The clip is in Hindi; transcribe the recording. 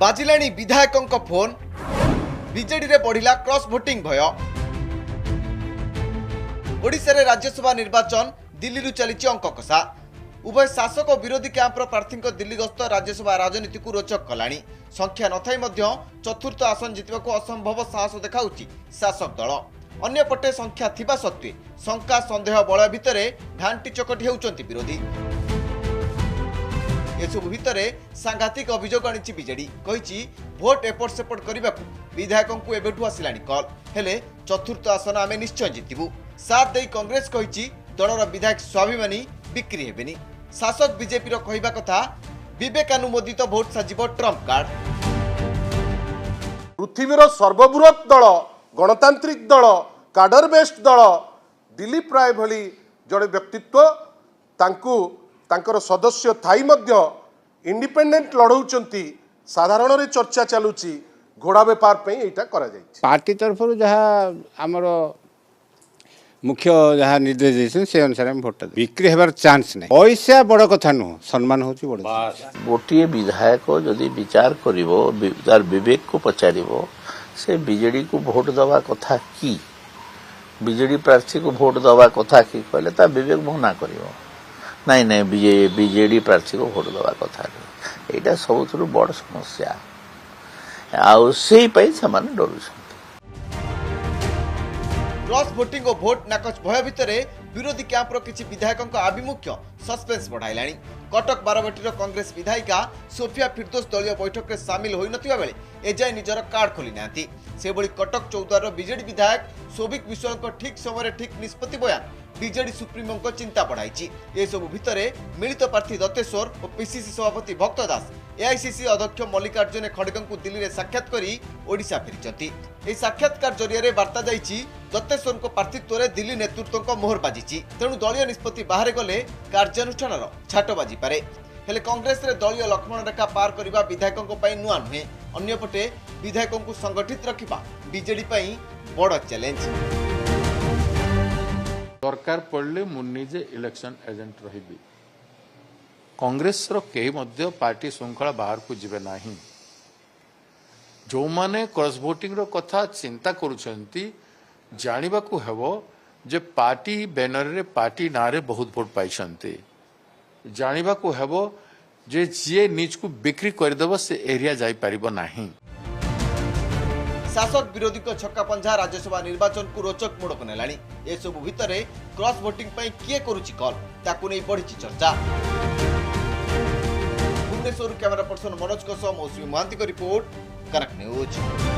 बाजिलाणी विधायकों फोन बीजेडी रे बढ़िला क्रॉस वोटिंग भय। ओडिशा रे राज्यसभा निर्वाचन दिल्ली चली अंक कषा। उभय शासक और विरोधी कैंपर प्रार्थी दिल्ली गस्त राज्यसभा राजनीति को रोचक कलानी। संख्या नथाई मध्य चतुर्थ आसन जितबाक असंभव साहस देखाउछि शासक दल। अन्यपटे संख्या थिबा सत्वे शंका संदेह बलय भितर घांटी चकटी हेउचंती विरोधी। एसबु भितर सांघातिक अभियोग आनी बीजेडी कही भोट एपट सेपट करने विधायकों को एबेठू आसिलानी कल हेले चतुर्थ आसन आमे निश्चय जितबू। साथ दे कांग्रेस कही दलर विधायक स्वाभिमानी बिक्री हेबेनी। शासक बीजेपी कहवा कथा विवेकानुमोदित भोट साजिब ट्रम्प कार्ड। पृथ्वीर सर्वबृहत दल गणतांत्रिक दल काडर बेस्ट दल दिलीप राय भली जड़े व्यक्तित्व तांकर सदस्य थाई मध्य इंडिपेंडेंट लड़ौचंती साधारण रे चर्चा चलुची घोड़ा बेपार पे एटा करा जाय। पार्टी तरफ जहाँ आमर मुख्य जहाँ निर्देश देते से अनुसार हम भोट बिक्री होबार चांस नहीं। पैसा बड़ कथा नुह सम्मान होची बड़। गोटे विधायक जदि विचार करिवो तार विवेक को पचारिवो से बीजेडी को भोट दवा कथा की बीजेडी प्रार्थी को भोट दवा कथा की कहले ता विवेक मना करिवो नहीं नहीं बीजेडी प्रार्थी को भोट दवा कथा एटा सबुठ बड़ समस्या आउ से डर। क्रॉस वोटिंग और भोट नाकच भय भितर विरोधी कैंपर किसी विधायकों आभिमुख्य सस्पेंस बढ़ाइलानी। कटक बारवाटीर कांग्रेस विधायिका सोफिया फिरदोस दलीय बैठक में सामिल होई नथिबा बेले एजाय निजर कार्ड खोली नांती। से बड़ी कटक चौद्वार बीजेडी विधायक सौभिक विश्वाल ठीक समय ठीक निष्पत्ति बयान बीजेडी सुप्रीमो चिंता बढ़ाई। ए सबु भितर मिलित प्रार्थी दत्तेश्वर और पीसीसी सभापति भक्त दास एआईसीसी अध्यक्ष मल्लिकार्जुन खड़गे को दिल्ली में साक्षात करी ओडिशा फेरिचंती। एही साक्षात्कार जरिया वार्ता जाइछि दत्तेश्वर को प्रार्थीत्व में दिल्ली नेतृत्व मोहर बाजिछि। तेणु दलीय निष्पत्ति बाहर गले कार्यानुष्ठान छाट बाजी पारे। हेले कांग्रेस रे दलीय लक्ष्मण रेखा पार करने विधायकों नुआ नुहे। अन्यपटे विधायकों को संगठित रखा बीजेडी बड़ चैलेंज। सरकार पड़े मुझे इलेक्शन एजेंट रही कांग्रेस कई पार्टी श्रृंखला बाहर को जीवे ना जो माने क्रॉस वोटिंग कथा चिंता करुछंती जानिबा को हेबो जे पार्टी बैनर रे पार्टी ना रे बहुत भोट पाइछंती जानिबा को हेबो जे जे निज को बिक्री करदेव से एरिया जाई परिबो नाही। शासक विरोधी को छक्का पंजा राज्यसभा निर्वाचन को रोचक मोड़ को नेलानी। ए सबु भितरे क्रॉस वोटिंग पई किए करूची कॉल ताकू नै बढ़िची चर्चा। भुवनेश्वर कैमरा पर्सन मनोज को सह मौसमी महांती को रिपोर्ट कनक न्यूज।